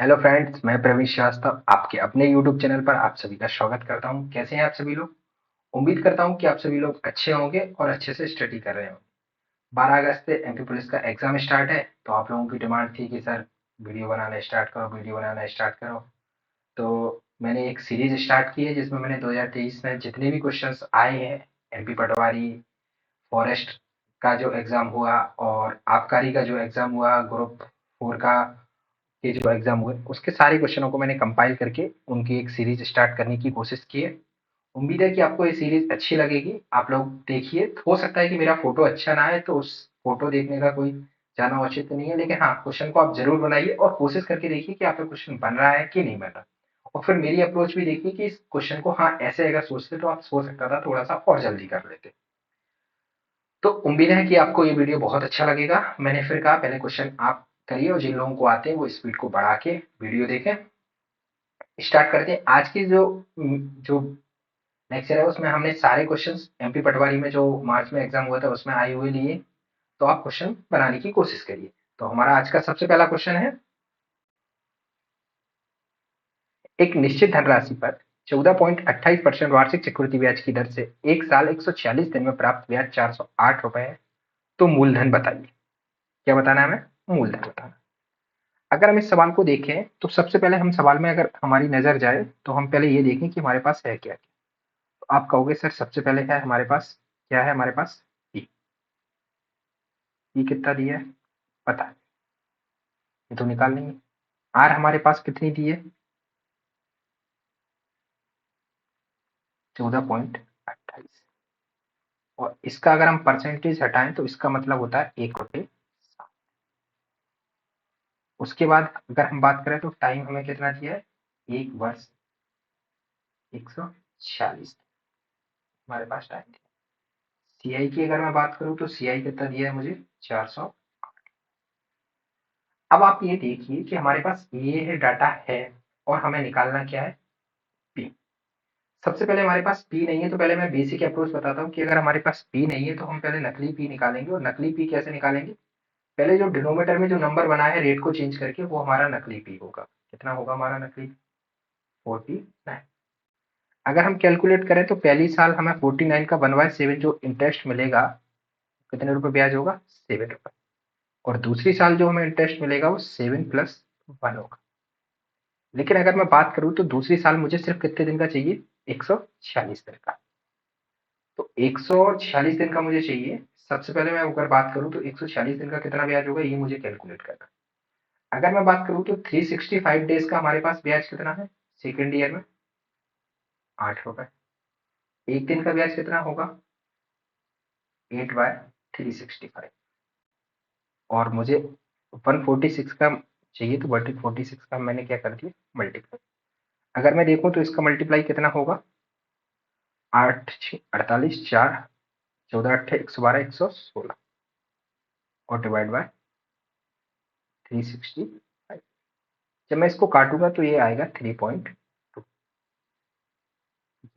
Hello friends, मैं प्रवीण श्रीवास्तव आपके अपने यूट्यूब चैनल पर आप सभी का स्वागत करता हूं। कैसे हैं आप सभी लोग? उम्मीद करता हूं कि आप सभी लोग अच्छे होंगे और अच्छे से स्टडी कर रहे होंगे। 12 अगस्त से एमपी पुलिस का एग्जाम स्टार्ट है, तो आप लोगों की डिमांड थी कि सर वीडियो बनाना स्टार्ट करो, वीडियो बनाना स्टार्ट करो। तो मैंने एक सीरीज स्टार्ट की है जिसमें मैंने 2023 में जितने भी क्वेश्चंस आए हैं, एमपी पटवारी, फॉरेस्ट का जो एग्जाम हुआ और आबकारी का जो एग्जाम हुआ, ग्रुप 4 का ये जो एग्जाम हुए, उसके सारे क्वेश्चनों को मैंने कंपाइल करके उनकी एक सीरीज स्टार्ट करने की कोशिश की है। उम्मीद है कि आपको ये सीरीज अच्छी लगेगी। आप लोग देखिए, हो सकता है कि मेरा फोटो अच्छा ना आए, तो उस फोटो देखने का कोई जाना औचित्य नहीं है, लेकिन हाँ, क्वेश्चन को आप जरूर बनाइए और कोशिश करके देखिए कि आपका क्वेश्चन बन रहा है कि नहीं बन रहा। और फिर मेरी अप्रोच भी देखिए कि इस क्वेश्चन को हाँ ऐसे अगर सोचते तो आप सोच सकता था थोड़ा सा और जल्दी कर लेते। तो उम्मीद है कि आपको ये वीडियो बहुत अच्छा लगेगा। मैंने फिर कहा पहले क्वेश्चन आप करिए और जिन लोगों को आते हैं वो स्पीड को बढ़ा के वीडियो देखें। स्टार्ट करते हैं। आज की जो लेक्चर है उसमें हमने सारे क्वेश्चंस एमपी पटवारी में जो मार्च में एग्जाम हुआ था उसमें आए हुए लिए। तो आप क्वेश्चन बनाने की कोशिश करिए। तो हमारा आज का सबसे पहला क्वेश्चन है, एक निश्चित धनराशि पर 14.28% वार्षिक चक्रवृद्धि ब्याज की दर से एक साल 146 दिन में प्राप्त ब्याज 408 रुपए है। तो मूलधन बताइए। क्या बताना है हमें? मूलधन बताना। अगर हम इस सवाल को देखें तो सबसे पहले हम सवाल में अगर हमारी नजर जाए तो हम पहले ये देखें कि हमारे पास है क्या। तो आप कहोगे सर सबसे पहले है हमारे पास, क्या है हमारे पास? पी। पी कितना दिया है पता है, ये तो निकाल लेंगे। आर हमारे पास कितनी दी है? 14.28। और इसका अगर हम परसेंटेज हटाएं तो इसका मतलब होता है 1/7। उसके बाद अगर हम बात करें तो टाइम हमें कितना दिया है? 1 वर्ष 146 हमारे पास टाइम दिया। सीआई की अगर मैं बात करूं तो सीआई कितना दिया है मुझे? 400। अब आप ये देखिए कि हमारे पास ये है डाटा है और हमें निकालना क्या है? पी। सबसे पहले हमारे पास पी नहीं है, तो पहले मैं बेसिक अप्रोच बताता हूँ कि अगर हमारे पास पी नहीं है तो हम पहले नकली पी निकालेंगे। और नकली पी कैसे निकालेंगे? पहले जो डिनोमीटर में जो नंबर बना है रेट को चेंज करके, वो हमारा नकली पी होगा। कितना होगा हमारा नकली? 49। अगर हम कैलकुलेट करें तो पहली साल हमें 49 का 1/7 जो इंटरेस्ट मिलेगा, कितने रुपए ब्याज होगा? 7 रुपए। और दूसरी साल जो हमें इंटरेस्ट मिलेगा वो 7+1 होगा। लेकिन अगर मैं बात करूं तो दूसरी साल मुझे सिर्फ कितने दिन का चाहिए? 146 दिन का। तो 146 दिन का मुझे चाहिए। सबसे पहले मैं अगर बात करूं तो 146 दिन का कितना ब्याज होगा ये मुझे कैलकुलेट करना। अगर मैं बात करूं तो 365 डेज का हमारे पास ब्याज कितना है सेकेंड ईयर में? 8 रुपए। एक दिन का ब्याज कितना होगा? 8/365। और मुझे 146 का चाहिए, तो 146 का मैंने क्या कर दिया? मल्टीप्लाई। अगर मैं देखूं तो इसका मल्टीप्लाई कितना होगा? 8×6 = 48, 4 14 8 112 116 और डिवाइड बाय 365। जब मैं इसको काटूंगा तो ये आएगा 3.2।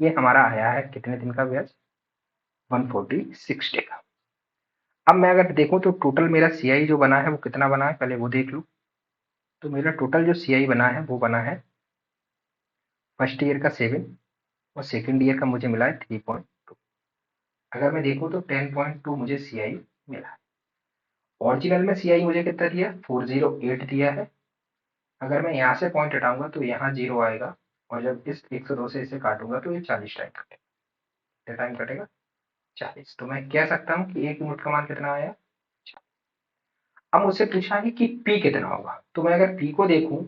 ये हमारा आया है कितने दिन का ब्याज? 146 डे का। अब मैं अगर देखूं तो टोटल मेरा सीआई जो बना है वो कितना बना है, पहले वो देख लूं। तो मेरा टोटल जो सीआई बना है वो बना है फर्स्ट ईयर का 7 और सेकंड ईयर का मुझे मिला है 3.2। अगर मैं देखूं तो 10.2 मुझे सीआई मिला है। ओरिजिनल में सीआई मुझे कितना दिया? 408 दिया है। अगर मैं यहाँ से पॉइंट हटाऊंगा तो यहाँ 0 आएगा। और जब इस 102 से इसे काटूंगा तो ये 40 टाइम कटेगा। कितना टाइम कटेगा? 40। तो मैं कह सकता हूँ कि एक यूनिट का मान कितना आया? अब मुझसे पूछा है कि पी कितना होगा। तो मैं अगर पी को देखूं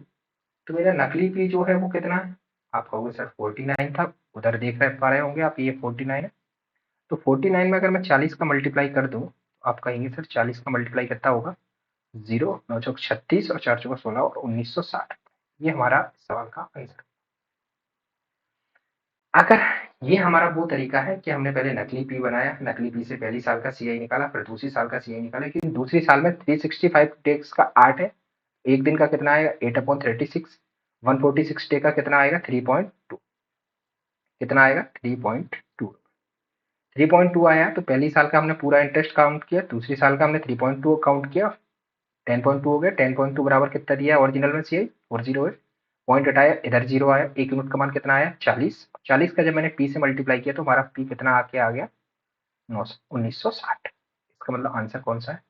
तो मेरा नकली पी जो है वो कितना है? आप कहोगे सर 49 था, उधर देख रहे पा रहे होंगे आप, ये 49 है। तो 49 में अगर मैं 40 का मल्टीप्लाई कर दूं तो आप कहेंगे सर 40 का मल्टीप्लाई कितना होगा? 0 9 चौक 36 और 4 चौक 16 और 1960। ये हमारा सवाल का आंसर। अगर ये हमारा वो तरीका है कि हमने पहले नकली पी बनाया, नकली पी से पहली साल का सीआई निकाला, फिर दूसरी साल का सीआई निकाला, लेकिन दूसरी साल में 365 डेज का 8 है। एक दिन का कितना आएगा? 8/36। 146 डे का कितना आएगा? 3.2। कितना आएगा? 3.2। 3.2 आया तो पहली साल का हमने पूरा इंटरेस्ट काउंट किया, दूसरी साल का हमने 3.2 काउंट किया। 10.2 हो गया। 10.2 बराबर कितना दिया है ओरिजिनल में सी आई 408। पॉइंट हटाया, इधर जीरो आया। एक यूनिट का मान कितना आया 40। 40 का जब मैंने पी से मल्टीप्लाई किया तो हमारा पी कितना आके आ गया 1960। इसका मतलब आंसर कौन सा है।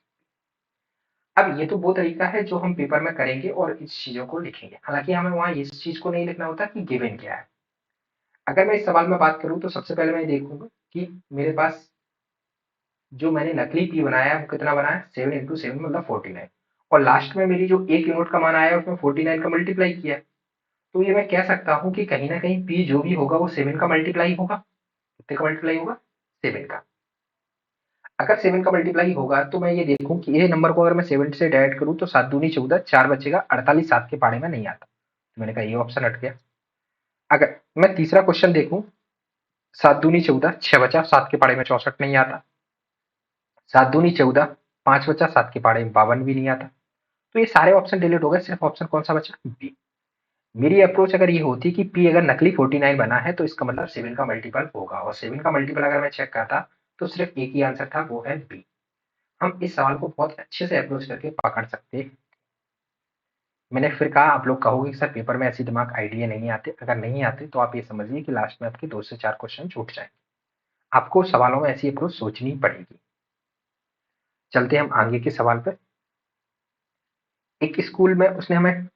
अब ये तो वो तरीका है जो हम पेपर में करेंगे और इस चीजों को लिखेंगे। हालांकि हमें वहां इस चीज को नहीं लिखना होता कि गिवन क्या है। अगर मैं इस सवाल में बात करूं तो सबसे पहले मैं देखूंगा कि मेरे पास जो मैंने नकली पी बनाया है वो कितना बनाया 7 × 7 मतलब 49। और लास्ट में मेरी जो एक यूनिट का मान आया है उसमें 49 का मल्टीप्लाई किया है। तो ये मैं कह सकता हूँ कि कहीं ना कहीं पी जो भी होगा वो 7 का मल्टीप्लाई होगा। कितने का मल्टीप्लाई होगा 7 का। अगर 7 का मल्टीप्लाई होगा तो मैं ये देखूं कि ये नंबर को अगर मैं 7 से डाइड करूं तो 7 दूनी 14, 4 बचेगा 48। 7 के पाड़े में नहीं आता तो मैंने कहा ये ऑप्शन हट गया। अगर मैं तीसरा क्वेश्चन देखूं 7 दूनी 14, 6 बचा 7 के पाड़े में 64 नहीं आता। 7 दूनी 14, 5 बचा 7 के पाड़े में 52 भी नहीं आता। तो ये सारे ऑप्शन डिलीट हो गए, सिर्फ ऑप्शन कौन सा बचा बी। मेरी अप्रोच अगर ये होती कि पी अगर नकली 49 बना है तो इसका मतलब 7 का मल्टीपल होगा, और 7 का मल्टीपल अगर मैं चेक करता तो सिर्फ एक ही आंसर था, वो है बी। हम इस सवाल को बहुत अच्छे से अप्रोच करके पकड़ सकते हैं। मैंने फिर कहा आप लोग कहोगे कि सर पेपर में ऐसी दिमाग आइडिया नहीं आते। अगर नहीं आते तो आप ये समझिए कि लास्ट में आपके 2 से 4 क्वेश्चन छूट जाएंगे। आपको सवालों में ऐसी अप्रोच सोचनी पड़ेगी। चलते हैं हम आगे के सवाल पर। एक स्कूल में उसने हमें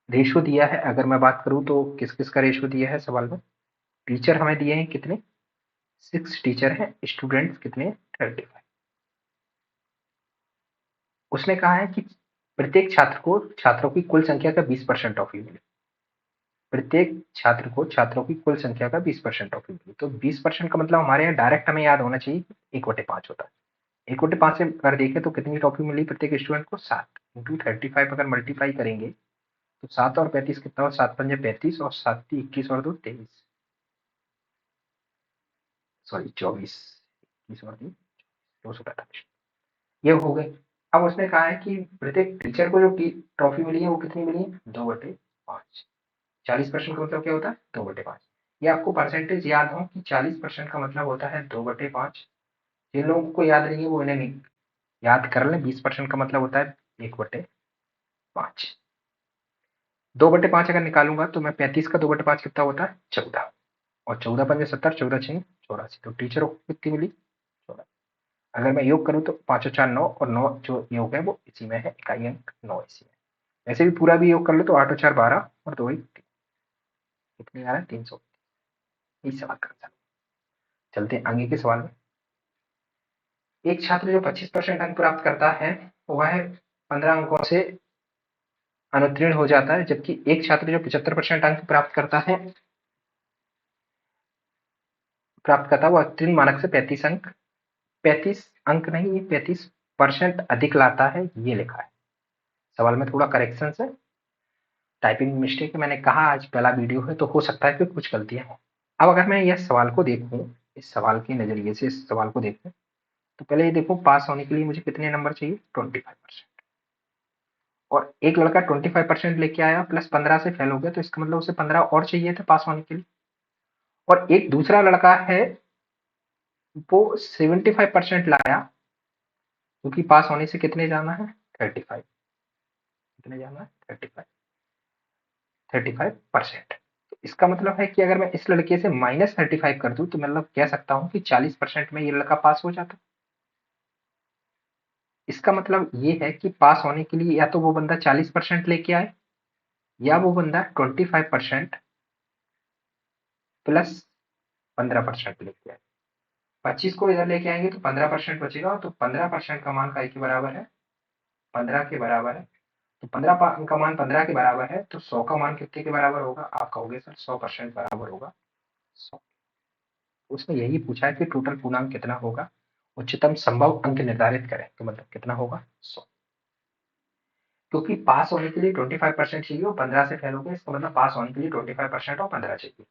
रेशो दिया है। अगर मैं बात करूं तो किस किस का रेशो दिया है सवाल में। टीचर हमें दिए हैं कितने 6 टीचर हैं, स्टूडेंट्स कितने 35। उसने कहा है कि प्रत्येक छात्र को छात्रों की कुल संख्या का 20% टॉफी मिले। प्रत्येक छात्र को छात्रों की कुल संख्या का 20% टॉफी मिले। तो 20% का मतलब हमारे यहाँ डायरेक्ट हमें याद होना चाहिए 1/5 होता है। 1/5 से अगर देखें तो कितनी टॉफी मिली प्रत्येक स्टूडेंट को 7 इंटू 35 अगर मल्टीप्लाई करेंगे तो 7 और 35 कितना हो 7 पंजे 35 और 7 21 और 2 23, सॉरी 24, 21 और 2 245, ये हो गए। अब उसने कहा है कि प्रत्येक टीचर को जो ट्रॉफी मिली है वो कितनी मिली है 2/5। 40% का मतलब क्या होता है 2/5। ये आपको परसेंटेज याद हो कि 40% का मतलब होता है 2/5। जिन लोगों को याद नहीं है वो इन्हें नहीं याद कर लें। 20% का मतलब होता है 1/5। 2/5 अगर निकालूंगा तो मैं 35 का 2/5 कितना होता है 14, और 14 पंजे 70, 14 छः 84। तो टीचरों को कितनी मिली 14। अगर मैं योग करूं तो 5 और 4 9, और 9 जो योग है वो इसी में है, इकाई अंक 9 इसी में। वैसे भी पूरा भी योग कर लो तो 8 और 4 12 और 2 1 3, कितने आ रहा है 300। इस सवाल का आंसर। चलते हैं आगे के सवाल में। एक छात्र जो 25% अंक प्राप्त करता है वह 15 अंकों से अनुत्तीर्ण हो जाता है, जबकि एक छात्र जो 75% अंक प्राप्त करता है वो उत्तीर्ण मानक से 35 अंक 35 अंक नहीं, ये 35% अधिक लाता है, ये लिखा है सवाल में। थोड़ा करेक्शन है, टाइपिंग मिस्टेक है। मैंने कहा आज पहला वीडियो है तो हो सकता है कि कुछ गलतियां हो। अब अगर मैं यह सवाल को देखूं, इस सवाल के नजरिए से इस सवाल को देखूं तो पहले ये देखो पास होने के लिए मुझे कितने नंबर चाहिए 25%। और एक लड़का 25% लेके आया प्लस 15 से फेल हो गया, तो इसका मतलब उसे 15 और चाहिए थे पास होने के लिए। और एक दूसरा लड़का है वो 75% लाया, क्योंकि पास होने से कितने जाना है 35, कितने जाना है 35%। तो इसका मतलब है कि अगर मैं इस लड़के से -35 कर दूं तो मतलब कह सकता हूं कि 40% में ये लड़का पास हो जाता। इसका मतलब ये है कि पास होने के लिए या तो वो बंदा 40% लेके आए, या वो बंदा 25% प्लस 15% लेके आए। 25 को इधर लेके आएंगे तो 15% बचेगा, तो 15% का मान काय के बराबर है 15 के बराबर है। तो 15 का मान 15 के बराबर है, तो 100 का मान कितने के बराबर होगा। आप कहोगे सर 100% बराबर होगा 100। उसने यही पूछा है कि टोटल पूर्णांक कितना होगा, उच्चतम संभव अंक निर्धारित करें, तो मतलब कितना होगा 100। क्योंकि पास होने के लिए 25% चाहिए और 15 से फेल हो गया, इसका मतलब पास होने के लिए 25% और 15 चाहिए।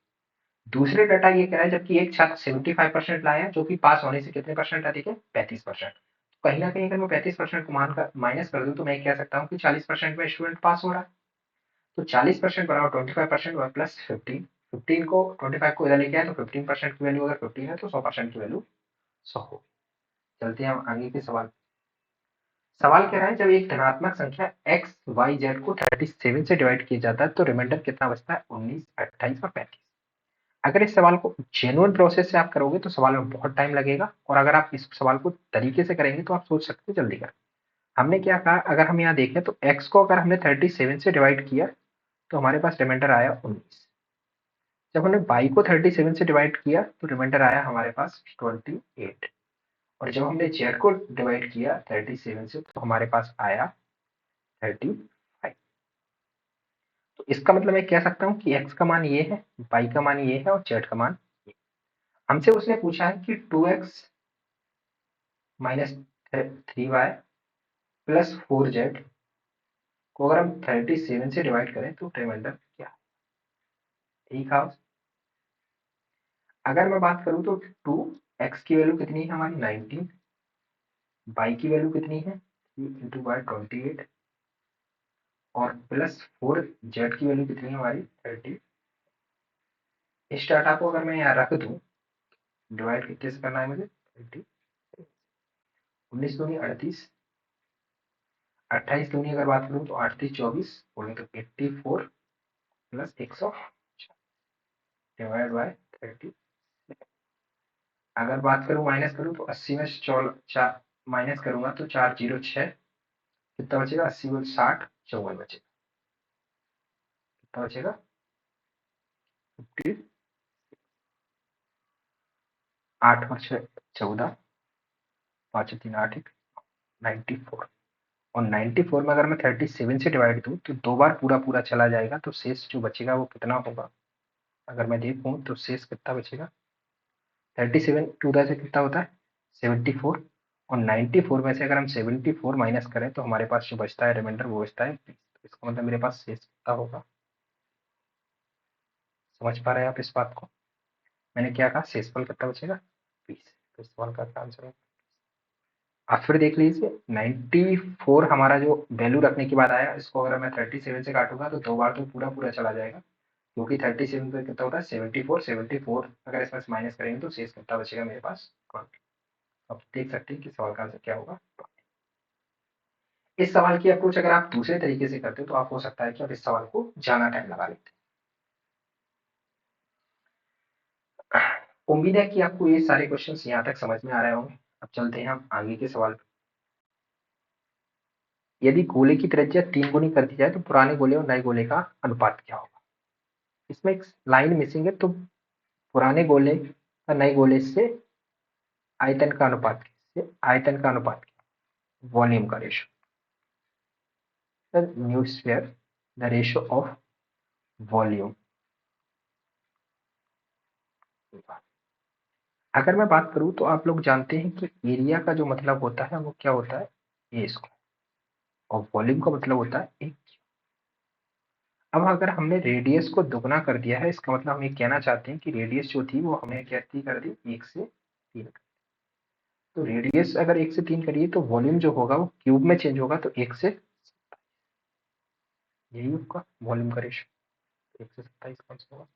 दूसरे डाटा ये कह रहा है जबकि एक छात्र 75% लाया है जो कि पास होने से कितने परसेंट अधिक है 35%। तो कहीं ना कहीं अगर मैं 35% को मान कर माइनस कर दूं तो मैं कह सकता हूँ कि 40% में स्टूडेंट पास हो रहा है। तो 40% बराबर 25% और प्लस 15। 15 को 25 को इधर लेके आए तो 15% की वैल्यू अगर 15 है तो 100% की वैल्यू 100 होगी। चलते हैं हम आगे के सवाल। सवाल कह रहा है जब एक धनात्मक संख्या एक्स वाई जेड को 37 से डिवाइड किया जाता है तो रिमाइंडर कितना बचता है? 19, 28 और 35। अगर इस सवाल को जेन्युइन प्रोसेस से आप करोगे तो सवाल में बहुत टाइम लगेगा, और अगर आप इस सवाल को तरीके से करेंगे तो आप सोच सकते हो जल्दी कर। हमने क्या कहा, अगर हम यहाँ देखें तो x को अगर हमने 37 से डिवाइड किया तो हमारे पास रिमाइंडर आया 19। जब हमने y को 37 से डिवाइड किया तो रिमाइंडर आया हमारे पास 28। और जब हमने z को डिवाइड किया 37 से तो हमारे पास आया 35। तो इसका मतलब मैं कह सकता हूँ कि x का मान ये है, y का मान ये है और z का मान ये। हमसे उसने पूछा है कि 2x minus 3y plus 4z को अगर हम 37 से डिवाइड करें तो रिमाइंडर क्या है? ठीक है। अगर मैं बात करूं तो 2x की वैल्यू कितनी है हमारी 19, y की वैल्यू कितनी है 3 इंटू बाई 28 और प्लस 4z की वैल्यू कितनी है हमारी 30। इस डाटा को अगर मैं यहाँ रख दूं, डिवाइड कितने से करना है मुझे 30, 19 दूनी 38, 28 दूनी अगर बात करूं तो 8 3 24 बोले तो 84 प्लस 100 डिवाइड बाय 30। अगर बात करूं माइनस करूं तो 80 में चार माइनस करूंगा तो 406 कितना बचेगा, 80 में 60 54 बचेगा। कितना बचेगा 50, 8 और 6 14, 5 3 8 1 94। और 94 में अगर मैं 37 से डिवाइड दूं तो दो बार पूरा पूरा चला जाएगा तो शेष जो बचेगा वो कितना होगा? अगर मैं देखूं तो शेष कितना बचेगा, 37 टू से कितना होता है 74, और 94 में से अगर हम 74 माइनस करें तो हमारे पास जो बचता है रिमाइंडर वो बचता है 20। तो इसका मतलब मेरे पास शेष कितना होगा? समझ पा रहे हैं आप इस बात को? मैंने क्या कहा, शेषफल कितना बचेगा 20। तो इस सवाल का आंसर है। आप फिर देख लीजिए 94 हमारा जो वैल्यू रखने के बाद आया, इसको अगर मैं 37 से काटूंगा तो दो बार तो पूरा पूरा चला जाएगा, क्योंकि 37 पे कितना होता है 74, 74 अगर इसमें से माइनस करेंगे तो शेष कितना बचेगा मेरे पास 20। अब देख सकते हैं कि सवाल का आंसर क्या होगा। इस सवाल की अप्रोच अगर आप दूसरे तरीके से करते हो तो आप हो सकता है कि आप इस सवाल को ज्यादा टाइम लगा लेते। उम्मीद है कि आपको ये सारे क्वेश्चंस यहाँ तक समझ में आ रहे होंगे। अब चलते हैं हम आगे के सवाल पे। यदि गोले की त्रिज्या 3 गुनी कर दी जाए तो पुराने गोले और नए गोले का अनुपात क्या होगा? इसमें एक लाइन मिसिंग है, तो पुराने गोले का नए गोले से आयतन का अनुपात से आयतन का अनुपात वॉल्यूम का ratio, the new sphere the ratio of volume. अगर मैं बात करूं तो आप लोग जानते हैं कि एरिया का जो मतलब होता है वो क्या होता है ए स्क्वायर, और वॉल्यूम का मतलब होता है एक। अब अगर हमने रेडियस को दुगना कर दिया है, इसका मतलब हम ये कहना चाहते हैं कि रेडियस जो थी वो हमने कहती कर दी 1 से 3। तो रेडियस अगर 1 से 3 करिए तो वॉल्यूम जो होगा वो क्यूब में चेंज होगा, तो 1 से यही आपका वॉल्यूम का रेशियो 1 से 27 कौन सा होगा?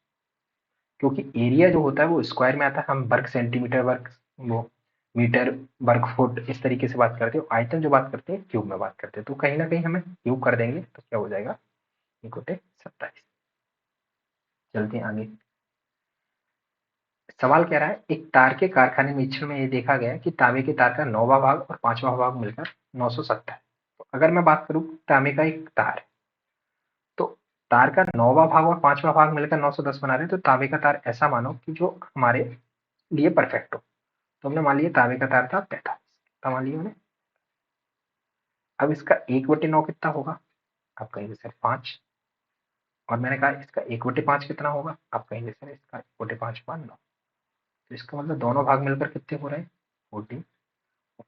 क्योंकि एरिया जो होता है वो स्क्वायर में आता है, हम वर्ग सेंटीमीटर वर्ग वो मीटर वर्ग फुट इस तरीके से बात करते हो। आयतन जो बात करते हैं क्यूब में बात करते हैं, तो कहीं ना कहीं हमें क्यूब कर देंगे तो क्या हो जाएगा 1/27। चलते हैं आगे। सवाल कह रहा है एक तार के कारखाने निरीक्षण में ये देखा गया कि तांबे के तार का 9वां भाग और 5वां भाग मिलकर 970 है। तो अगर मैं बात करूं तांबे का एक तार है, तो तार का 9वां भाग और 5वां भाग मिलकर 910 बना रहे हैं, तो तांबे का तार ऐसा मानो कि जो हमारे लिए परफेक्ट हो। तो हमने मान लिया तांबे का तार था 45, कितना मान लिया हमने। अब इसका 1/9 कितना होगा? आप कहेंगे सर 5। और मैंने कहा इसका 1/5 कितना होगा? आप कहेंगे सर इसका 1/5 मान 9। तो इसका मतलब दोनों भाग मिलकर कितने हो रहे हैं 14।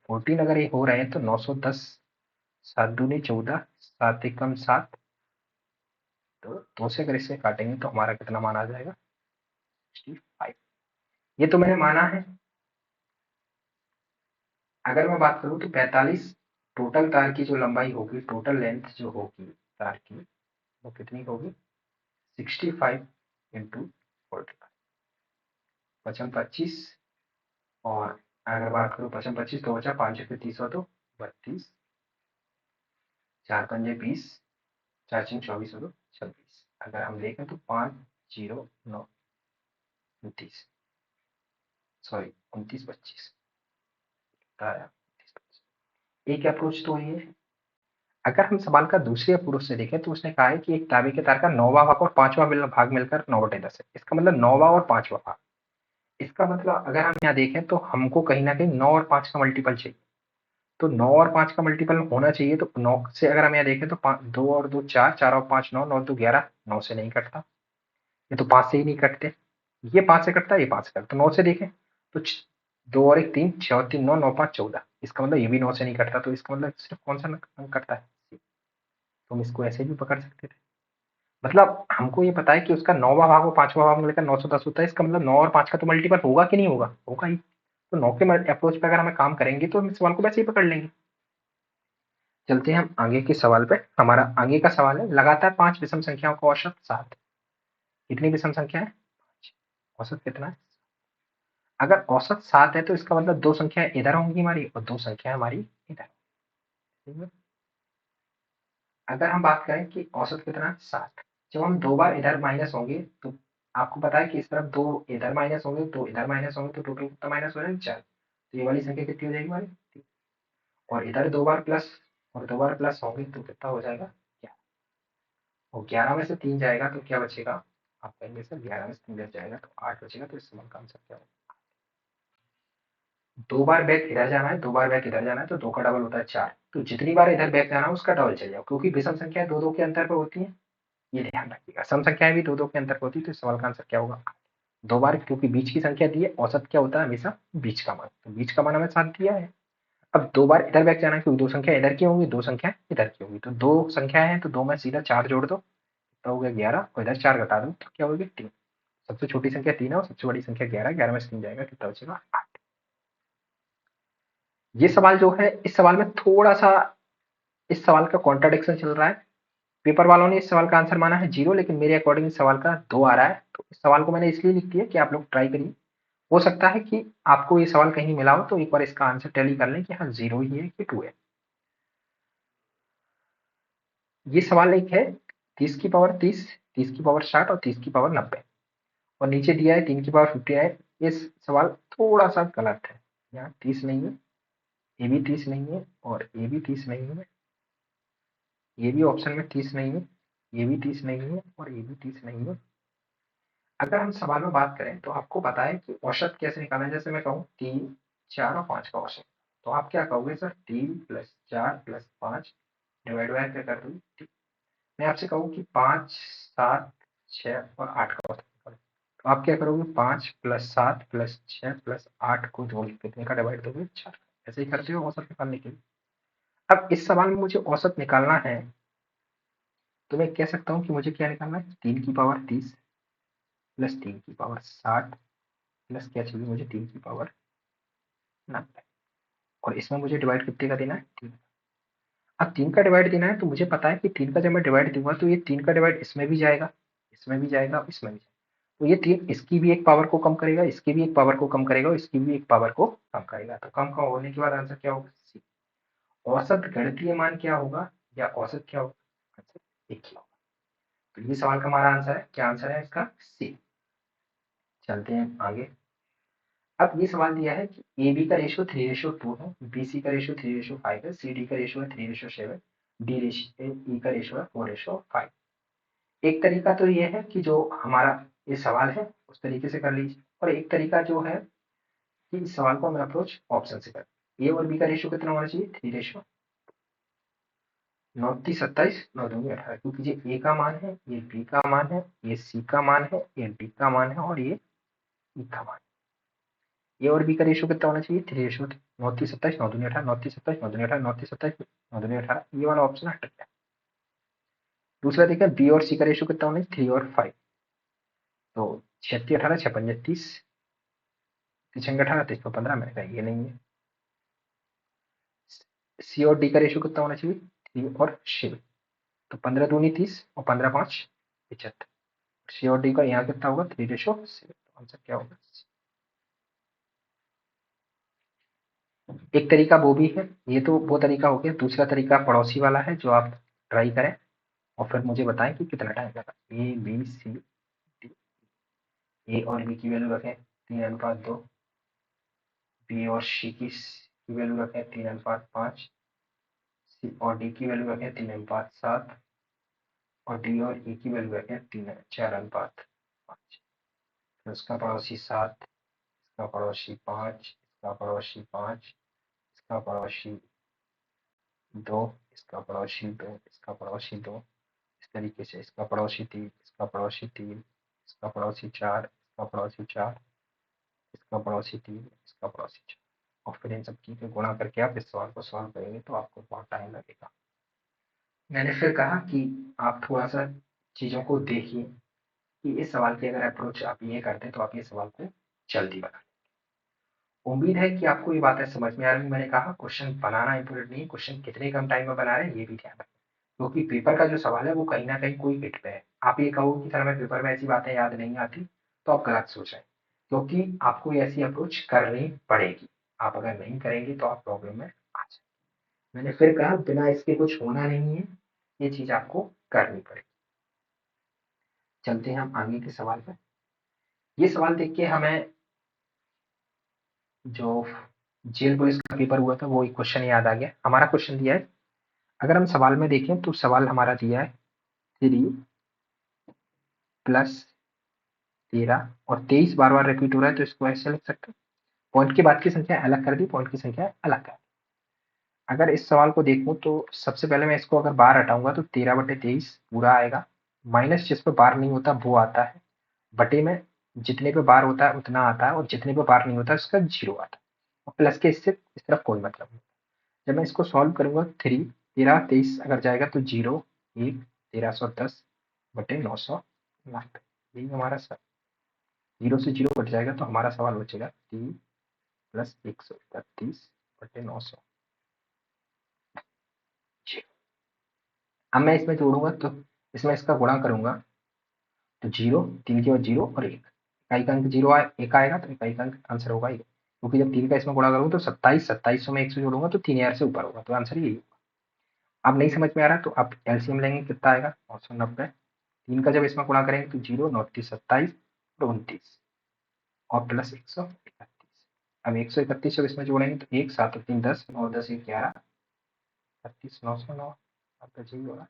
14 अगर ये हो रहे हैं तो 910, 7 दूनी 14, 7 एकम 7, तो 2 से अगर इसे काटेंगे तो हमारा कितना मान आ जाएगा 65। ये तो मैंने माना है। अगर मैं बात करूं तो 45 टोटल तार की जो लंबाई होगी, टोटल लेंथ जो होगी तार की वो कितनी होगी 65 इंटू 45, 55 और अगर बात करूं 55 तो बचा 5 30 हो तो 32 4 पंजे 20, 4 चिंग 24 और 26। अगर हम देखें तो 5 0 9 29, सॉरी 29 25 आया। एक अप्रोच तो ये है। अगर हम सवाल का दूसरे अप्रोच से देखें तो उसने कहा है कि एक तांबे के तार का 9वां भाग और 5वां भाग मिलकर 9/10 है। इसका मतलब 9वां और 5वां भाग। इसका मतलब अगर हम यहाँ देखें तो हमको कहीं न कहीं 9 और 5 का मल्टीपल चाहिए। तो 9 और 5 का मल्टीपल होना चाहिए, तो 9 से अगर हम यहाँ देखें तो 2 और 2 4, 4 और 5 9, 9 और 2 11, 9 से नहीं कटता। ये तो 5 से ही नहीं कटते। ये 5 से कटता है, ये 5 से कटता। तो 9 से देखें तो 2 और 1 3, 6 और 3 9, 9 5 14। इसका मतलब ये भी 9 से नहीं कटता। तो इसका मतलब सिर्फ कौन सा अंक कटता है? तो हम इसको ऐसे भी पकड़ सकते थे। मतलब हमको ये पता है कि उसका 9वां भाग और 5वां भाग मिलकर 910 होता है। इसका मतलब 9 और 5 का तो मल्टीपल होगा कि नहीं होगा? होगा ही। तो 9 के अप्रोच पे अगर हमें काम करेंगे तो हम इस सवाल को वैसे ही पकड़ लेंगे। चलते हैं हम आगे के सवाल पे। हमारा आगे का सवाल है, लगातार 5 विषम संख्याओं का औसत 7। कितनी विषम संख्या है? 5। औसत कितना है? अगर औसत 7 है तो इसका मतलब 2 संख्याएं इधर होंगी हमारी और 2 संख्याएं हमारी इधर। ठीक है? अगर हम बात करें कि औसत कितना है? 7। जब हम 2 बार इधर माइनस होंगे तो आपको पता है कि इस तरफ 2 इधर माइनस होंगे, 2 इधर माइनस होंगे, तो टोटल कितना माइनस हो जाएगा? 4। तो ये वाली संख्या कितनी हो जाएगी हमारी? 3। और इधर 2 बार प्लस और 2 बार प्लस होंगे तो कितना हो जाएगा? 11। और 11 में से 3 जाएगा तो क्या बचेगा? आप कहेंगे सर 11 में से 3 बच जाएगा तो 8 बचेगा। तो इस सवाल का आंसर क्या होगा? 2 बार बैक इधर जाना है, 2 बार बैक इधर जाना है, तो 2 का डबल होता है 4। तो जितनी बार इधर बैक जाना है उसका डबल चल जाओ, क्योंकि विषम संख्याएं 2 2 के अंतर पर होती हैं। ये ध्यान रखिएगा। सम संख्याएं भी 2 2 के अंतर पर होती है। तो इस सवाल का आंसर क्या होगा? 2 बार, क्योंकि बीच की संख्या दी है। औसत क्या होता है? हमेशा बीच का मान। तो बीच का मान हमें 7 दिया है। अब 2 बार इधर बैक जाना है, क्योंकि 2 संख्या इधर की होंगी, 2 संख्या इधर की होंगी। तो 2 संख्याएं हैं तो 2 में सीधा 4 जोड़ दो तो हो गया 11, और इधर 4 घटा दो तो क्या होगी? 3। सबसे छोटी संख्या 3 है और सबसे बड़ी संख्या 11। 11 में से 3 जाएगा, कितना बचेगा? 8। ये सवाल जो है, इस सवाल में थोड़ा सा इस सवाल का कॉन्ट्राडिक्शन चल रहा है। पेपर वालों ने इस सवाल का आंसर माना है 0, लेकिन मेरे अकॉर्डिंग इस सवाल का 2 आ रहा है। तो इस सवाल को मैंने इसलिए लिख दिया कि आप लोग ट्राई करिए। हो सकता है कि आपको ये सवाल कहीं मिला हो तो एक बार इसका आंसर टैली कर लें कि हाँ 0 ही है कि 2 है। ये सवाल एक है 30 की पावर 30, 30 की पावर 60 और 30 की पावर 90, और नीचे दिया है 3 की पावर 59। ये सवाल थोड़ा सा गलत है। यहाँ 30 नहीं है, ये भी 30 नहीं है, और ये भी 30 नहीं है। ये भी ऑप्शन में 30 नहीं है, ये भी 30 नहीं है, और ये भी 30 नहीं है। अगर हम सवाल में बात करें तो आपको पता है कि औसत कैसे निकालना है। जैसे मैं कहूँ 3 4 और 5 का औसत, तो आप क्या कहोगे? सर 3 + 4 + 5 डिवाइड बाय क्या कर दूँ? मैं आपसे कहूँ कि 5 7 6 और 8 का औसत निकालो, तो आप क्या करोगे? 5 + 7 + 6 + 8 को जोड़ के कितने का डिवाइड दोगे? 4। ऐसे ही करते हो औसत निकालने के लिए। अब इस सवाल में मुझे औसत निकालना है, तो मैं कह सकता हूँ कि मुझे क्या निकालना है? 3 की पावर 30 + 3 की पावर 60 प्लस क्या चाहिए मुझे? 3 की पावर 90। और इसमें मुझे डिवाइड कितने का देना है? 3। अब 3 का डिवाइड देना है तो मुझे पता है कि 3 का जब मैं डिवाइड दूंगा तो ये 3 का डिवाइड इसमें भी जाएगा, इसमें भी जाएगा, इसमें भी जाएगा। तो ये 3 इसकी भी एक पावर को कम करेगा, इसकी भी एक पावर को कम करेगा, और इसकी भी एक पावर को कम करेगा। तो कम कम होने के बाद आंसर क्या होगा? सी। औसत गणितीय मान क्या होगा, या औसत क्या होगा? आंसर एक ही होगा। तो ये सवाल का हमारा आंसर है। क्या आंसर है इसका? सी। चलते हैं आगे। अब ये सवाल दिया है कि ए बी का रेशियो 3:2 है, बी सी का रेशियो 3:5 है, सी डी का रेशियो है 3:7, डी ई का रेशियो है 4:5। एक तरीका तो ये है कि जो हमारा ये सवाल है उस तरीके से कर लीजिए, और एक तरीका जो है कि इस सवाल को हमें अप्रोच ऑप्शन से कर। ए और बी का रेशियो कितना होना चाहिए? 3:9, 29 27 9 दूनी 18, क्योंकि ये ए का मान है, ये बी का मान है, ये सी का मान है, ये डी का मान है, और ये ई का मान है। ए और बी का रेशियो कितना होना चाहिए? 3:9, 29 27 9 दूनी 18, 29 27 9 दूनी 18, 29 27 9 दूनी 18। ये वाला ऑप्शन हट गया। दूसरा देखें बी और सी का रेशियो कितना होना चाहिए? 3 और 5। तो 36 18 6 5 30, 3 18 23 तो 15 में ये नहीं है। सी और डी का रेशियो कितना होना चाहिए? 3 और 6। तो 15 दूनी 30 और 15 5 75। सी और डी का यहाँ कितना होगा? 3:7। तो आंसर क्या होगा? एक तरीका वो भी है, ये तो वो तरीका हो गया। दूसरा तरीका पड़ोसी वाला है जो आप ट्राई करें और फिर मुझे बताएं कि कितना टाइम लगा। ए बी सी डी, ए और बी की वैल्यू रखें 3:2, बी और सी की वैल्यू रखें 3:5, सी और डी की वैल्यू रखें 3:7 और डी और ई की वैल्यू रखें 4:5। फिर उसका पड़ोसी 7, इसका पड़ोसी 5, इसका पड़ोसी 5, इसका पड़ोसी 2, इसका पड़ोसी 2, इसका पड़ोसी 2, इस तरीके से इसका पड़ोसी 3, इसका पड़ोसी 3, इसका पड़ोसी 4, इसका पड़ोसी 4, इसका पड़ोसी 3, इसका पड़ोसी 4, और फिर इन सब की को गुणा करके आप इस सवाल को सॉल्व करेंगे तो आपको बहुत टाइम लगेगा। मैंने फिर कहा कि आप थोड़ा-सा चीज़ों को देखिए कि इस सवाल की अगर अप्रोच आप ये करते हैं तो आप ये सवाल को जल्दी बना उम्मीद है कि आपको ये बातें समझ में आ रही। मैंने कहा क्वेश्चन बनाना इम्पोर्टेंट नहीं है, क्वेश्चन कितने कम टाइम में बना रहे हैं ये भी ध्यान रखें। क्योंकि पेपर का जो सवाल है वो कहीं न कहीं कोई हिट पे है। आप ये कहो कि सर हमें पेपर में ऐसी बातें याद नहीं आती, तो आप गलत सोच रहे हैं। क्योंकि आपको ऐसी अप्रोच करनी पड़ेगी। आप अगर नहीं करेंगे तो आप प्रॉब्लम में आ जाएँगे। मैंने फिर कहा बिना इसके कुछ होना नहीं है, ये चीज़ आपको करनी पड़ेगी। चलते हैं हम आगे के सवाल पे। ये सवाल देख के हमें जो जेल पुलिस का पेपर हुआ था वो एक क्वेश्चन याद आ गया। हमारा क्वेश्चन दिया है, अगर हम सवाल में देखें तो सवाल हमारा दिया है 3 प्लस 13 और 23 बार-बार रिपीट हो रहा है तो इसको ऐसे लिख सकते हैं। पॉइंट के बाद की संख्या अलग कर दी, पॉइंट की संख्या अलग कर दी। अगर इस सवाल को देखूँ तो सबसे पहले मैं इसको अगर बार हटाऊँगा तो 13/23 पूरा आएगा, माइनस जिस पे बार नहीं होता वो आता है, बटे में जितने पे बार होता है उतना आता है और जितने पे बार नहीं होता उसका 0 आता है और प्लस के इससे इस तरफ कोई मतलब नहीं। जब मैं इसको सॉल्व करूँगा 3 13 23 अगर जाएगा तो 0 1 1310 बटे 990, यही हमारा 0 से 0 कट जाएगा तो हमारा सवाल बचेगा 3 प्लस 131 बटे 900। अब मैं इसमें जोड़ूंगा तो इसमें इसका गुणा करूंगा तो 0 3 के बाद 0 और 1 इकाई का अंक 0 एक आएगा तो इकाई का अंक आंसर होगा 1, क्योंकि जब 3 का इसमें गुणा करूंगा तो 27 2700 में 1 से जोड़ूंगा तो 3000 से ऊपर होगा तो आंसर यही होगा। अब नहीं समझ में आ रहा तो आप एलसीएम लेंगे, कितना आएगा 990। 3 का जब इसमें गुणा करेंगे तो 0 9 27 और 29 और प्लस 131। अब 131 जब इसमें जोड़ेंगे तो 1 7 और 3 10 9 10 1 11 32 909, अब तो यही होगा।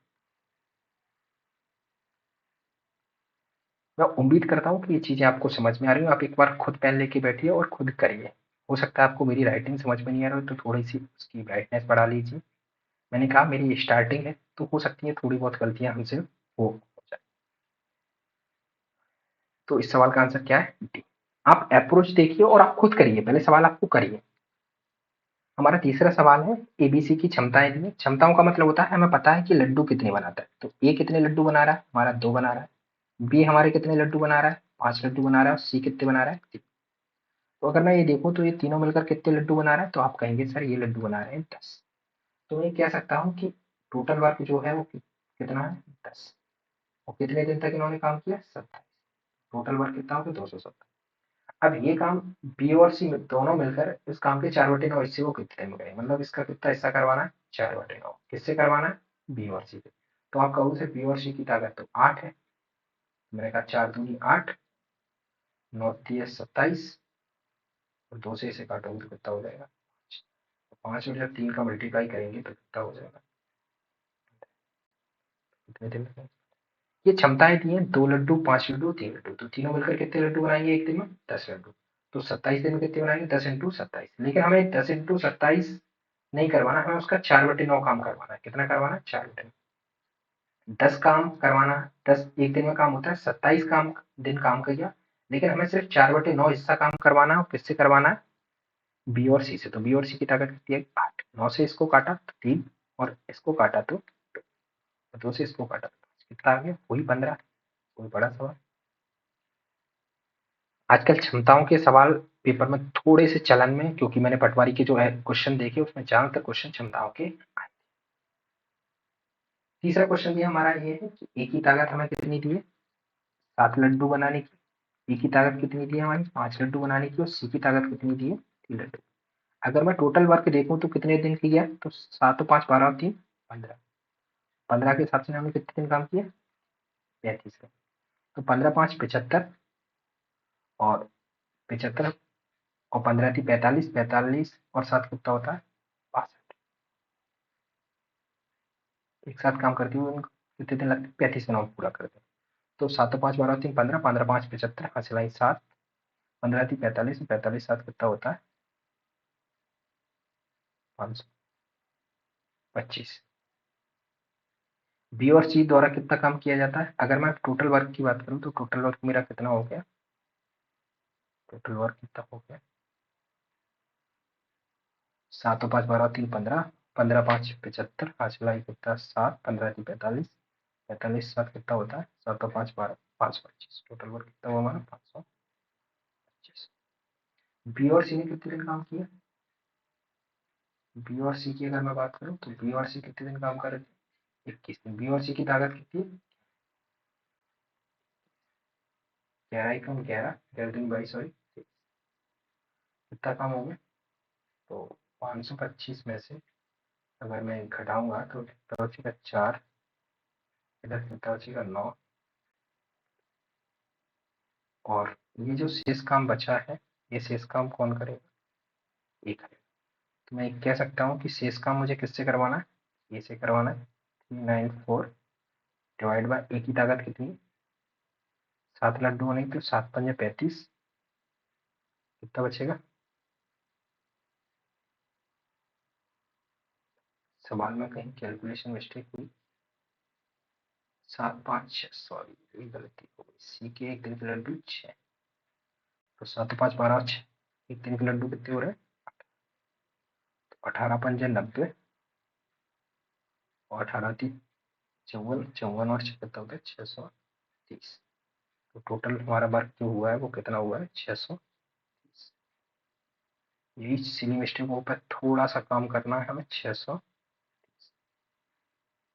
मैं उम्मीद करता हूँ कि ये चीज़ें आपको समझ में आ रही हो। आप एक बार खुद पेन लेके बैठिए और खुद करिए। हो सकता है आपको मेरी राइटिंग समझ में नहीं आ रही हो तो थोड़ी-सी उसकी ब्राइटनेस बढ़ा लीजिए। मैंने कहा मेरी स्टार्टिंग है तो हो सकती है थोड़ी बहुत गलतियाँ हमसे हो जाए। तो इस सवाल का आंसर क्या है? डी। आप अप्रोच देखिए और आप खुद करिए, पहले सवाल आपको करिए। हमारा तीसरा सवाल है एबीसी की क्षमताएँ दी हैं। क्षमताओं का मतलब होता है हमें पता है कि लड्डू कितने बनाता है। तो ए कितने लड्डू बना रहा है? हमारा 2 बना रहा है। बी हमारे कितने लड्डू बना रहा है? 5 लड्डू बना रहा है और सी कितने बना रहा है? 3। तो अगर मैं ये देखूँ तो ये तीनों मिलकर कितने लड्डू बना रहा है? तो आप कहेंगे सर ये लड्डू बना रहे हैं 10। तो मैं कह सकता हूँ कि टोटल वर्क जो है वो कितना है? 10। और कितने दिन तक इन्होंने काम किया? 27। टोटल वर्क कितना हो गया? 270। अब ये काम बी और सी दोनों मिलकर इस काम के 4/9 हिस्से को कितने में करें, मतलब इसका कितना हिस्सा करवाना है? 4/9। किससे करवाना है? बी और सी से। तो आप कहोगे सर बी और सी की ताकत तो 8 है। मैंने कहा 4 दूनी 8, 9 तिया 27 और 2 से इसे काटोगे तो कितना हो जाएगा? 5 और जब 3 का मल्टीप्लाई करेंगे तो कितना हो जाएगा? कितने दिन लगेंगे? ये क्षमताएं दी हैं 2 लड्डू 5 लड्डू 3 लड्डू, तो तीनों मिलकर कितने लड्डू बनाएंगे एक दिन में? 10 लड्डू। तो 27 दिन में कितने बनाएंगे? 10 इंटू 27। लेकिन हमें 10 इंटू 27 नहीं करवाना, हमें उसका 4/9 काम करवाना है। कितना करवाना है? 4/9। 10 काम करवाना है, 10 एक दिन में काम होता है, 27 काम दिन काम किया, लेकिन हमें सिर्फ 4/9 हिस्सा काम करवाना है। और किससे करवाना है? बी और सी से। तो बी और सी की ताकत कितनी है? 8। 9 से इसको काटा तो 3 और इसको काटा तो 2 से इसको काटा तो 5। कितना आ गया? वही 15। कोई बड़ा सवाल? आजकल क्षमताओं के सवाल पेपर में थोड़े से चलन में, क्योंकि मैंने पटवारी के जो है क्वेश्चन देखे उसमें ज्यादातर क्वेश्चन क्षमताओं के आए। तीसरा क्वेश्चन भी हमारा ये है कि ए की ताकत हमें कितनी दी है? 7 लड्डू बनाने की। बी की ताकत कितनी दी है हमारी? 5 लड्डू बनाने की। और सी की ताकत कितनी दी है? 3 लड्डू। अगर मैं टोटल वर्क देखूं तो कितने दिन किया है, तो 7 5 12 3 15, 15 के हिसाब से हमने कितने दिन काम किया, 35 का। तो 15 5 75, और 75 और 15 थी 45, 45 और 7 कितना होता है, 62। एक साथ काम करते हुए उनको कितने दिन लगते हैं, 35 दिनों में पूरा करते हैं। तो 7 5 12 3 15, 15 5 75, हासिल 7, 15 थी 45, 45 7 कितना होता है, 525। बी और सी द्वारा कितना काम किया जाता है, अगर मैं टोटल वर्क की बात करूं तो टोटल वर्क मेरा कितना हो गया, टोटल वर्क कितना हो गया, 7 5 12 3 15, 15 5 75, हासिल कितना 7, 15 थी 45, 45 7 कितना होता है, 7 5 12 525। टोटल वर्क कितना हुआ हमारा, 525। बी और सी ने कितने दिन काम किया, बी और सी की अगर मैं बात करूं तो बी और सी कितने दिन काम कर रहे थे, 21 दिन। बी और सी की ताकत कितनी है, 11 कम 11, 11 दिन 22, सॉरी, कितना काम हो गया, तो 525 में से अगर मैं घटाऊंगा तो कितना बचेगा, 4, इधर कितना बचेगा, 9, और ये जो शेष काम बचा है, ये शेष काम कौन करेगा, ये करेगा। तो मैं कह सकता हूँ कि शेष काम मुझे किससे करवाना है, ये से करवाना है। 394 डिवाइड बाय ए की ताकत कितनी, 7 लड्डू होने की, तो 7 पंजे 35, कितना बचेगा, सवाल में कहीं कैलकुलेशन मिस्टेक हुई, 7 5 6, सॉरी ये गलती हो गई, सी के एक दिन के लड्डू 6, तो 7 5 12 6, एक दिन के लड्डू कितने हो रहे हैं, 18 पंजे 90, और 18 तीन 54, 54 और 76 होते 630। तो टोटल हमारा वर्क जो हुआ है वो कितना हुआ है, 630। यही सिली मिस्टेकों पर थोड़ा सा काम करना है हमें, 630।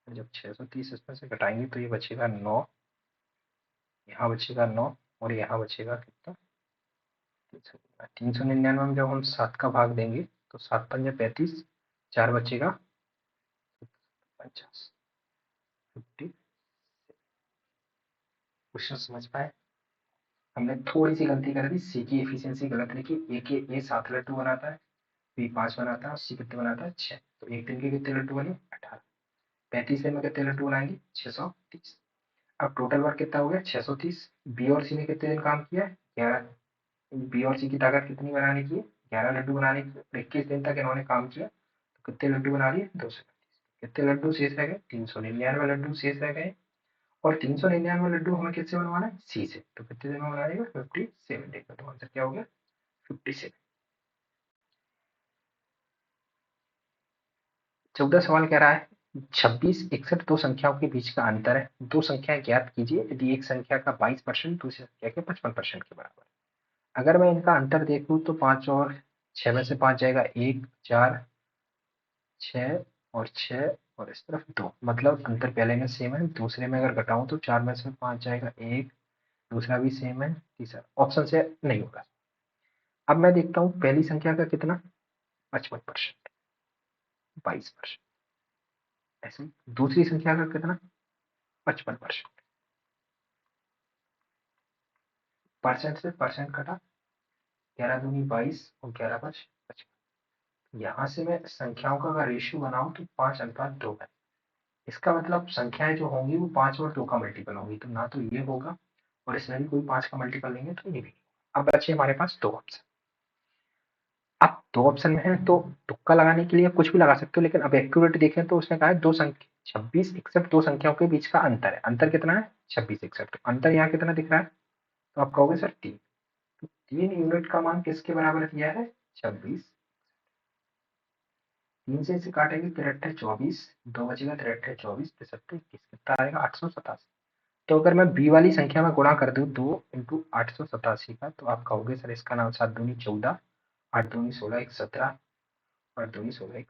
जब 630 इसमें से घटाएंगे तो ये बचेगा 9, यहाँ बचेगा 9, और यहाँ बचेगा कितना, 399 में जब हम 7 का भाग देंगे तो 7 पंजे 35, 4 बचेगा 50, 50। क्वेश्चन समझ पाए, हमने थोड़ी सी गलती कर दी, सी की एफिशिएंसी गलत लिखी, ए के ए 7 लड्डू बनाता है, बी 5 बनाता है, और सी कितने बनाता है, 6। तो एक दिन के कितने लड्डू बने, 18। 35 दिन में कितने लड्डू बनाएंगे, 630। अब टोटल वर्क कितना हो गया, 630। बी और सी ने कितने दिन काम किया, 11। बी और सी की ताकत कितनी बनाने की है, 11 लड्डू बनाने की। 21 दिन तक इन्होंने काम किया, तो कितने लड्डू बना लिए, 230। कितने लड्डू शेष रह गए, 399 लड्डू शेष रह गए, और 399 लड्डू हमें किससे बनवाना है, सी से। तो कितने दिन में बनाएगा, 57 डेज में। तो आंसर क्या हो गया, 57। 14 सवाल कह रहा है 26 61 दो संख्याओं के बीच का अंतर है, दो संख्याएं ज्ञात कीजिए यदि एक संख्या का 22% दूसरी संख्या के 55% के बराबर है। अगर मैं इनका अंतर देखूं तो 5 और 6 में से 5 जाएगा 1, 4, 6 और 6, और इस तरफ 2, मतलब अंतर पहले में सेम है। दूसरे में अगर घटाऊं तो 4 में से 5 जाएगा 1, दूसरा भी सेम है, तीसरा ऑप्शन से नहीं होगा। अब मैं देखता हूँ पहली संख्या का कितना, 55%, 22%, ऐसे दूसरी संख्या का कितना, 55%। परसेंट से परसेंट कटा, 11 दूनी 22 और 11 5 55। यहाँ से मैं संख्याओं का अगर रेशियो बनाऊं तो 5:2 है। इसका मतलब संख्याएं जो होंगी वो 5 और 2 का मल्टीपल होंगी, तो ना तो ये होगा, और इसमें भी कोई 5 का मल्टीपल लेंगे तो ये भी नहीं होगा। अब बचे हमारे पास दो ऑप्शन। अब दो ऑप्शन में है तो तुक्का लगाने के लिए कुछ भी लगा सकते हो, लेकिन अब एक्यूरेट देखें तो उसने कहा है दो संख्या 26 61 दो संख्याओं के बीच का अंतर है। अंतर कितना है, 26 61। तो अंतर यहाँ कितना दिख रहा है, तो आप कहोगे सर 3। तो 3 यूनिट का मान किसके बराबर दिया है, 26। 3 से इसे काटेंगे, 63 24, 2 बचेगा, 63 24 63 21, कितना आएगा, 887। तो अगर मैं बी वाली संख्या में गुणा कर दूं 2 इंटू 887 का, तो आप कहोगे सर इसका नाम 7 दूनी 14, 8 दूनी 16, 1 17, और दूनी 16 1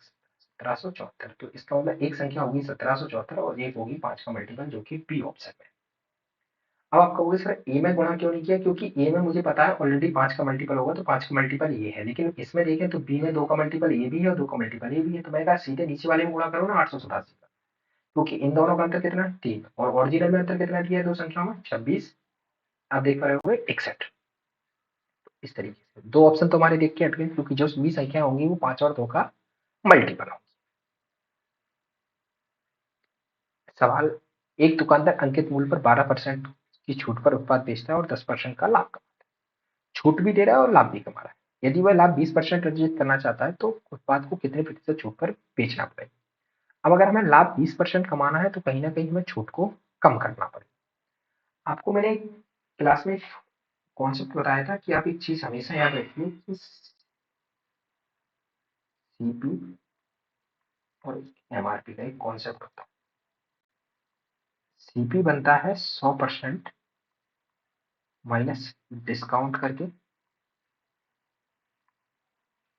1774। तो इसका मतलब एक संख्या होगी 1774 और एक होगी 5 का मल्टीपल, जो कि बी ऑप्शन में। अब आप कहोगे सर ए में गुणा क्यों नहीं किया, क्योंकि ए में मुझे पता है ऑलरेडी 5 का मल्टीपल होगा, तो 5 का मल्टीपल ये है, लेकिन इसमें देखें तो बी में 2 का मल्टीपल ये भी है और 2 का मल्टीपल ये भी है, तो मैंने कहा सीधे नीचे वाले में गुणा करो ना 887 का, क्योंकि इन दोनों का अंतर कितना है 3 और ओरिजिनल में अंतर कितना दिया है दो संख्याओं में 26, आप देख पा रहे होंगे 61। इस तरीके से दो ऑप्शन तो हमारे देख के हट गए, क्योंकि जो भी संख्या होंगी वो 5 और 2 का मल्टीपल होगी। सवाल, एक दुकानदार अंकित मूल्य पर 12% की छूट पर उत्पाद बेचता है और 10% का लाभ कमाता है। छूट भी दे रहा है और लाभ भी कमा रहा है। यदि वह लाभ 20% अर्जित करना चाहता है तो उत्पाद को कितने प्रतिशत छूट पर बेचना पड़ेगा। अब अगर हमें लाभ 20% कमाना है तो कहीं ना कहीं हमें छूट को कम करना पड़ेगा। आपको मैंने क्लास में कॉन्सेप्ट बताया था कि आप एक चीज हमेशा याद रखिए कि सीपी और एमआरपी का एक कॉन्सेप्ट होता है। सीपी बनता है 100% माइनस डिस्काउंट करके,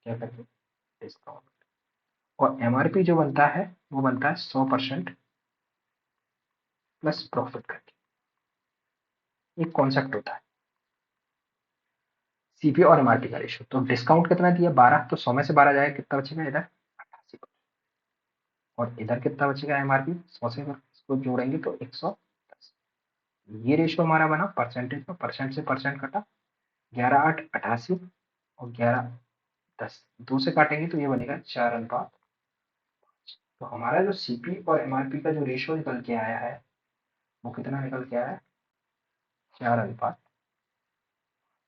क्या करके, डिस्काउंट, और एमआरपी जो बनता है वो बनता है 100% प्लस प्रॉफिट करके। एक कॉन्सेप्ट होता है सीपी और एमआरपी का रेशियो। तो डिस्काउंट कितना दिया 12, तो 100 में से 12 जाएगा, कितना बचेगा इधर 88, और इधर कितना बचेगा एमआरपी 100 से इसको जोड़ेंगे तो 110। ये रेशियो हमारा बना परसेंटेज में, परसेंट से परसेंट कटा, 11/8 88 और 11/10 दो से काटेंगे तो ये बनेगा 4:5। तो हमारा जो सीपी और एमआरपी का जो रेशियो निकल के आया है वो कितना निकल के आया है 4:5,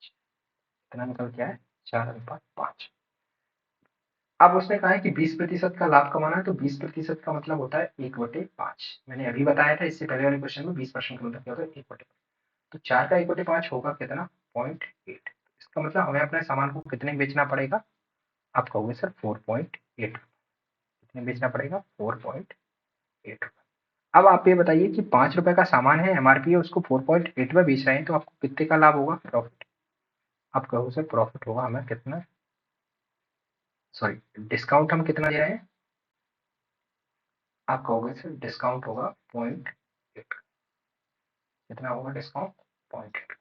कितना निकल के आया है 4:5। अब उसने कहा है कि 20% का लाभ कमाना है, तो 20% का मतलब होता है 1/5। मैंने अभी बताया था इससे पहले वाले क्वेश्चन में 20% का मतलब क्या होता है 1/5। तो 4 का 1/5 होगा कितना 0.8। इसका मतलब हमें अपने सामान को कितने बेचना पड़ेगा, आप कहोगे सर 4.8। कितने बेचना पड़ेगा 4.8। अब आप ये बताइए कि 5 रुपए का सामान है, एमआरपी है, उसको 4.8 में बेच रहे हैं, तो आपको कितने का लाभ होगा प्रॉफिट। आप कहोगे सर प्रॉफिट होगा हमें कितना, सॉरी डिस्काउंट हम कितना दे रहे हैं, आप कहोगे सर डिस्काउंट होगा 0.8। कितना होगा डिस्काउंट 0.8।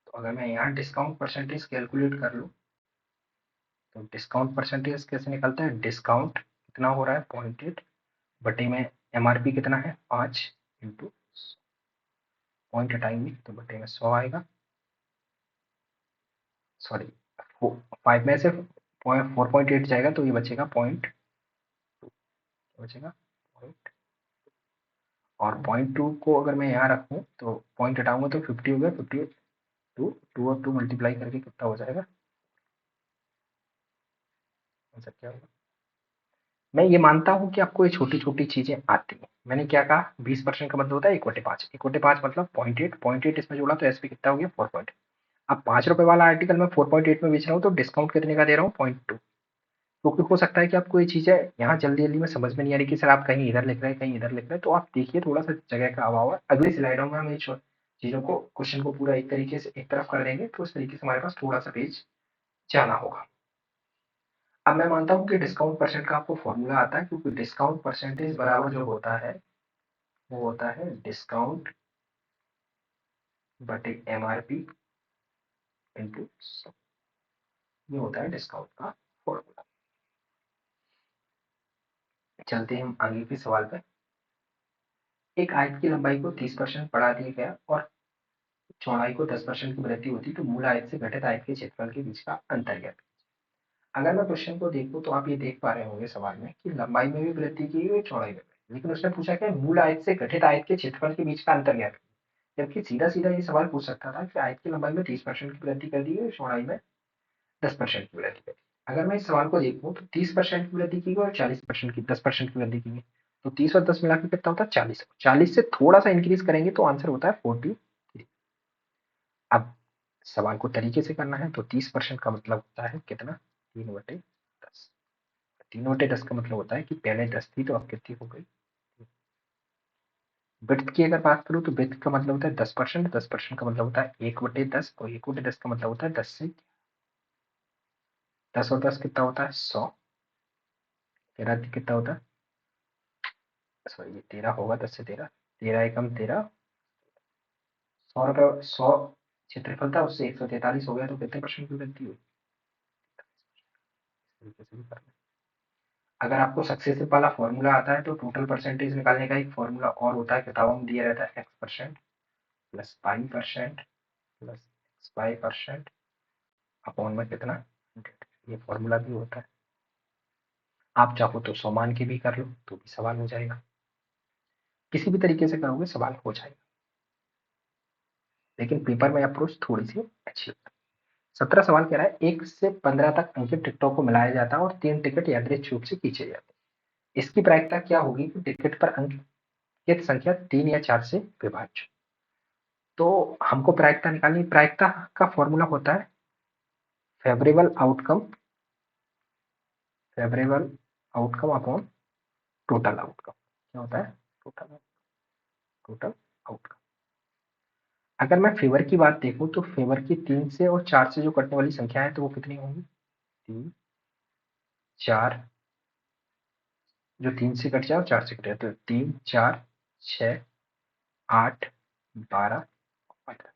तो अगर मैं यहाँ डिस्काउंट परसेंटेज कैलकुलेट कर लूँ तो डिस्काउंट परसेंटेज कैसे निकलता है, डिस्काउंट कितना हो रहा है 0.8 बटे में एमआरपी कितना है 5 इंटू पॉइंट हटाएंगे तो बटे में 100 आएगा, सॉरी 5 में से 4.8 जाएगा तो ये बचेगा पॉइंट, बचेगा पॉइंट, और 0.2 को अगर मैं यहाँ रखूँ तो पॉइंट हटाऊंगा तो 50 हो गया, 50 टू और 2 मल्टीप्लाई करके कितना हो जाएगा, आंसर क्या होगा। मैं ये मानता हूँ कि आपको ये छोटी छोटी चीजें आती हैं। मैंने क्या कहा 20% का मतलब होता है 1/5, 1/5 मतलब 0.8, 0.8 इसमें जोड़ा तो एसपी कितना हो गया 4. अब 5 रुपए वाला आर्टिकल मैं 4.8 में बेच रहा हूँ तो डिस्काउंट कितने का दे रहा हूँ 0.2। क्योंकि हो सकता है कि आपको ये चीजें यहाँ जल्दी जल्दी में समझ में नहीं आ रही कि सर आप कहीं इधर लिख रहे हैं कहीं इधर लिख रहे हैं, तो आप देखिए थोड़ा सा जगह का अभाव है। अगली स्लाइडों में हम चीजों को क्वेश्चन को पूरा एक तरीके से एक तरफ कर देंगे, तो उस तरीके से हमारे पास थोड़ा सा पेज जाना होगा। अब मैं मानता हूँ कि डिस्काउंट परसेंट का आपको फॉर्मूला आता है, क्योंकि डिस्काउंट परसेंटेज बराबर जो होता है वो होता है डिस्काउंट बटे एमआरपी इंटू, ये होता है डिस्काउंट का फॉर्मूला। चलते हैं हम आगे के सवाल पे। एक आयत की लंबाई को 30% बढ़ा दिया गया और चौड़ाई को 10% की वृद्धि होती तो मूल आयत से घटित आयत के क्षेत्रफल के बीच का अंतर क्या। अगर मैं क्वेश्चन को देखूं तो आप ये देख पा रहे होंगे सवाल में कि लंबाई में भी वृद्धि की हुई चौड़ाई में भी, लेकिन उसने पूछा कि मूल आयत से घटित आयत के क्षेत्रफल के बीच का अंतर क्या है। जबकि सीधा सीधा ये सवाल पूछ सकता था कि आयत की लंबाई में 30% की वृद्धि कर दी है, चौड़ाई में 10% की वृद्धि कर दी। अगर मैं इस सवाल को देखूं तो 30% की वृद्धि की गई और 40% की 10% की वृद्धि की गई, तो 30 और 10 मिलाकर कितना होता है 40, 40 से थोड़ा सा इंक्रीज करेंगे तो आंसर होता है 43। अब सवाल को तरीके से करना है तो 30% का मतलब होता है कितना 3/10। 3/10 का मतलब होता है कि पहले 10 थी तो अब कितनी हो गई। विड्थ की अगर बात करूं तो विड्थ का मतलब होता है 10%, 10% का मतलब होता है 1/10 और 1/10 का मतलब होता है 10 से 10 और 10 कितना होता है 100, 13 कितना होता है, सॉरी ये 13 होगा 10 से 13, 13 एकम 13, 100 रुपये 100 क्षेत्रफल था, उससे 143 हो गया, तो कितने परसेंट की वृद्धि हुई? इस तरीके से भी करना है। अगर आपको सक्सेसिव वाला फॉर्मूला आता है तो टोटल परसेंटेज निकालने का एक फॉर्मूला और होता है, किताबों में दिया रहता है, x% plus y% plus xy% upon में कितना 100, ये फॉर्मूला भी होता है। आप चाहो तो 100 मान के भी कर लो तो भी सवाल हो जाएगा, किसी भी तरीके से करोगे सवाल हो जाएगा, लेकिन पेपर में अप्रोच थोड़ी सी अच्छी होती है। 17 सवाल कह रहा है 1 से 15 तक अंकित टिकटों को मिलाया जाता है और 3 टिकट यादृच्छिक रूप से खींचे जाते हैं। इसकी प्रायिकता क्या होगी कि टिकट पर अंकित संख्या 3 या 4 से विभाज्य। तो हमको प्रायिकता निकालनी, प्रायिकता का फॉर्मूला होता है favourable outcome, favourable outcome upon total outcome. क्या होता है? Total outcome. अगर मैं फेवर की बात देखूं तो फेवर की 3 से और 4 से जो कटने वाली संख्या है तो वो कितनी होंगी? 3 4, जो 3 से कट जाए और 4 से कट जाए तो 3 4 6 8 12 15,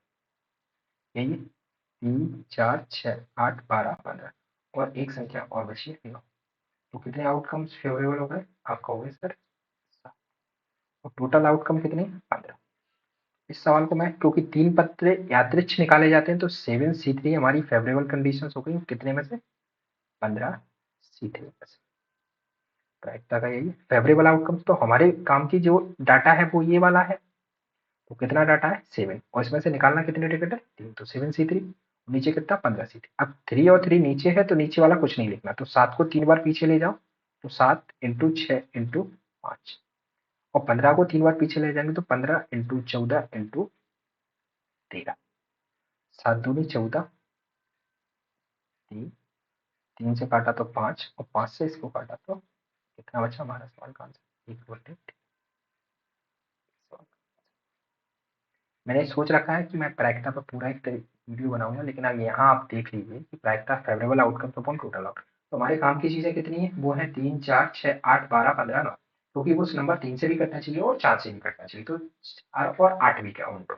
यही 3 4 6 8 12 15 और एक संख्या और बची है 9। तो कितने आउटकम्स फेवरेबल हो गए आपका? हो गए सर 7। और टोटल आउटकम कितने? 15। इस सवाल को मैं, क्योंकि 3 पत्र यादृच्छ निकाले जाते हैं तो 7C3 हमारी फेवरेबल कंडीशन हो गई, कितने में से? 15C3 में से। प्रायिकता का यही फेवरेबल आउटकम, तो हमारे काम की जो डाटा है वो ये वाला है, तो कितना डाटा है? 7, और इसमें से निकालना कितने टिकट है? 3, तो 7C3। नीचे कितना? 15C3। अब 3 और 3 नीचे है तो नीचे वाला कुछ नहीं लिखना, तो 7 को 3 बार पीछे ले जाओ, तो 7 इंटू 6 इंटू 5, और 15 को 3 बार पीछे ले जाएंगे तो 15 इंटू 14 इंटू 13, 7 दूनी 14, 3, 3 से काटा तो 5, और 5 से इसको काटा तो कितना बचा हमारा सवाल का आंसर? 1/3। मैंने सोच रखा है कि मैं प्रायिकता पर पूरा एक वीडियो बनाऊंगा, लेकिन अब यहाँ आप देख लीजिए कि प्रायिकता favourable outcome upon total outcome. तो हमारे काम की चीजें कितनी है? वो है 3 4 6 8 12 15 9, क्योंकि वो नंबर 3 से भी कटना चाहिए और 4 से भी कटना चाहिए, तो और 8 भी काउंट।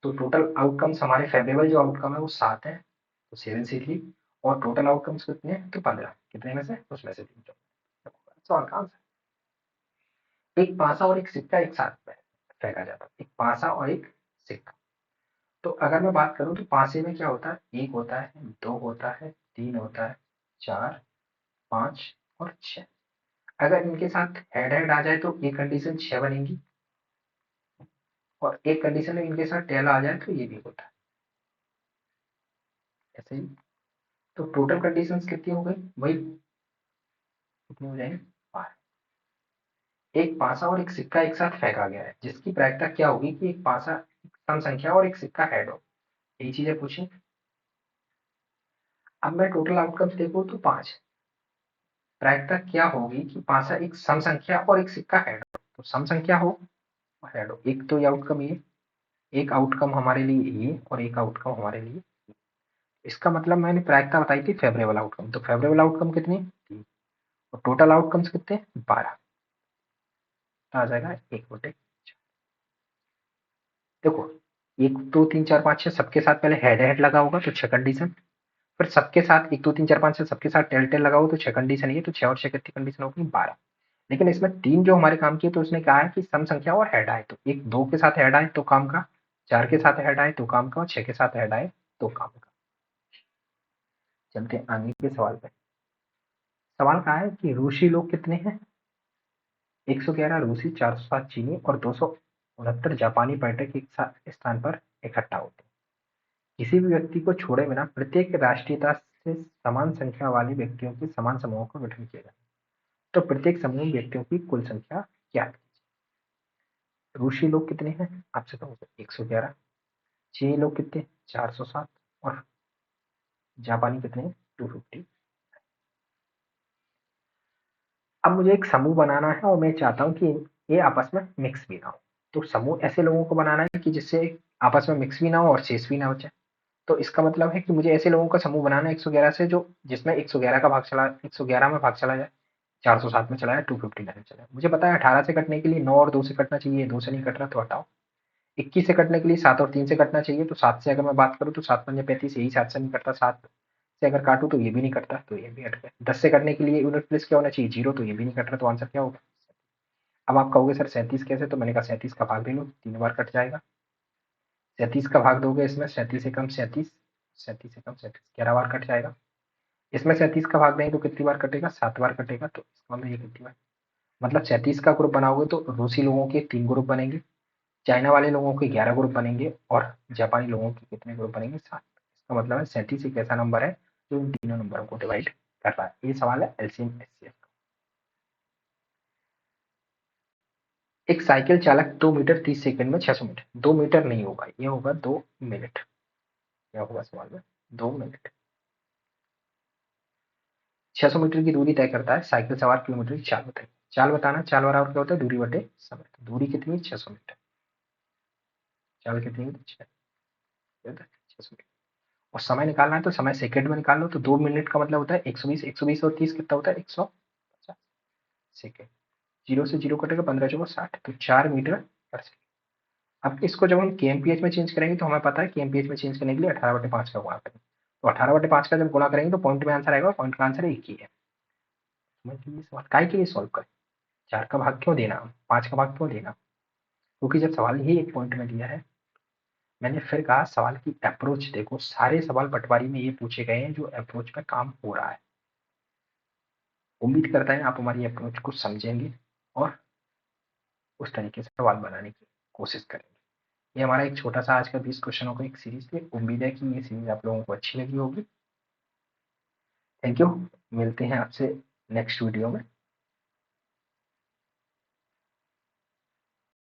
तो टोटल आउटकम्स हमारे फेवरेबल जो आउटकम है वो 7 है, तो 7C3, और टोटल आउटकम्स कितने हैं? तो 15, कितने में से? उसमें से 3। सवाल का आंसर। एक पासा और एक सिक्का एक साथ फेंका जाता है, एक पासा और एक सिक्का। तो अगर मैं बात करूं तो पासे में क्या होता है? 1 होता है, 2 होता है, 3 होता है, 4 5 और 6। अगर इनके साथ हेड हेड आ जाए तो एक कंडीशन 6 बनेगी, और एक कंडीशन में इनके साथ टेल आ जाए तो ये भी होता है, ऐसे ही। तो टोटल कंडीशंस कितनी हो गई? वही कितनी हो जाएंगी? 12। एक पासा और एक सिक्का एक साथ फेंका गया है, जिसकी प्रायिकता क्या होगी कि एक पासा सम संख्या और एक सिक्का हेड हो, यही चीजें पूछी। अब मैं टोटल आउटकम्स देखूं तो 5, प्रायिकता क्या होगी कि पासा एक सम संख्या और एक सिक्का हेड हो, तो सम संख्या हो और हेड हो। एक तो ये आउटकम, ये एक आउटकम हमारे लिए ये, और एक आउटकम हमारे लिए ये। इसका मतलब मैंने प्रायिकता बताई थी फेवरेबल आउटकम, तो फेवरेबल आउटकम कितने? 3, और टोटल आउटकम्स कितने? 12, आ जाएगा 1/4। देखो 1 2 3 4 5 6 सबके साथ पहले हेड हेड लगा होगा तो 6 कंडीशन, फिर सबके साथ 1 2 3 4 5 6 सबके साथ टेल टेल लगा हो तो 6 कंडीशन, ये तो 6 और 6 कितनी कंडीशन होगी? 12। लेकिन इसमें 3 जो हमारे काम की है तो उसने कहा है कि सम संख्या और हेड आए, तो एक 2 के साथ हेड आए तो काम का, 4 के साथ हेड आए तो काम का, और 6 के साथ हेड आए तो काम का। चलते हैं आगे के सवाल पे। सवाल कहा है कि रूसी लोग कितने हैं? 111 रूसी, 407 चीनी और 269 जापानी पर्यटक एक स्थान पर इकट्ठा होते हैं। किसी भी व्यक्ति को छोड़े बिना प्रत्येक राष्ट्रीयता से समान संख्या वाले व्यक्तियों के समान समूहों का गठन किया जाता है। तो प्रत्येक समूह व्यक्तियों की कुल संख्या क्या है? रूसी लोग कितने हैं? आपसे कहूँ 111, चीनी लोग कितने? 407, और जापानी कितने? 250। अब मुझे एक समूह बनाना है और मैं चाहता हूँ कि ये आपस में मिक्स भी ना हो। तो समूह ऐसे लोगों को बनाना है कि जिससे आपस में मिक्स भी ना हो और शेष भी ना हो जाए। तो इसका मतलब है कि मुझे ऐसे लोगों का समूह बनाना है 111 से, जो जिसमें 111 का भाग चला, 111 में भाग चला जाए, 407 में चला जाए, 259 में चला जाए। मुझे पता है 18 से कटने के लिए 9 और 2 से कटना चाहिए, 2 से नहीं कट रहा तो हटाओ। 21 से कटने के लिए 7 और 3 से कटना चाहिए, तो 7 से अगर मैं बात करूँ तो 7 पंजे 35, यही 7 से नहीं कटता, 7 से अगर काटूँ तो ये भी नहीं कटता, तो ये भी हट गया। 10 से कटने के लिए यूनिट प्लेस क्या होना चाहिए, 0, तो ये भी नहीं कट रहा, तो आंसर क्या होगा। अब आप कहोगे सर 37 कैसे, तो मैंने कहा 37 का भाग ले लो, 3 बार कट जाएगा। 37 का भाग दोगे इसमें, 37 एकम 37, 37 एकम 37, 11 बार कट जाएगा। इसमें 37 का भाग देंगे तो कितनी बार कटेगा, 7 बार कटेगा, तो इसका मतलब ये कितनी बार, मतलब 37 का ग्रुप बनाओगे तो रूसी लोगों के 3 ग्रुप बनेंगे, चाइना वाले लोगों के 11 ग्रुप बनेंगे, और जापानी लोगों के कितने ग्रुप बनेंगे, 7। इसका मतलब है 37 एक ऐसा नंबर है जो इन तीनों नंबरों को डिवाइड कर रहा है। ये सवाल है एलसीएम एचसीएफ का। एक साइकिल चालक 2 मीटर 30 सेकंड में 600 मीटर, 2 मीटर नहीं होगा, ये होगा 2 मिनट। क्या होगा सवाल में, 2 मिनट 600 मीटर की दूरी तय करता है, साइकिल सवार किलोमीटर की चाल बताइए। चाल बताना, चाल बराबर क्या होता है, दूरी बटे समय। तो दूरी कितनी है, 600 मीटर, चाल कितनी है, 600 मीटर। और समय निकालना है तो समय सेकंड में निकाल लो, तो 2 मिनट का मतलब होता है 120, 120 और 30 कितना होता है, 150 सेकंड। 0 से 0 कटेगा, 15 चौको 60, तो 4 मीटर पर सेकंड। अब इसको जब हम केएमपीएच में चेंज करेंगे तो हमें पता है केएमपीएच में चेंज करने के लिए 18/5 का गुणा करेंगे, तो 18/5 का जब गुणा करेंगे तो पॉइंट में आंसर आएगा, पॉइंट का आंसर एक ही है। ये सवाल काय के लिए सॉल्व करें, 4 का भाग क्यों देना, 5 का भाग क्यों देना, क्योंकि जब सवाल ही एक पॉइंट में दिया है। मैंने फिर कहा सवाल की अप्रोच देखो, सारे सवाल पटवारी में ये पूछे गए हैं जो अप्रोच पे काम हो रहा है। उम्मीद करता है आप हमारी अप्रोच को समझेंगे और उस तरीके से सवाल बनाने की कोशिश करेंगे। ये हमारा एक छोटा सा आज का 20 क्वेश्चनों का एक सीरीज थी। उम्मीद है कि ये सीरीज आप लोगों को अच्छी लगी होगी। थैंक यू, मिलते हैं आपसे नेक्स्ट वीडियो में।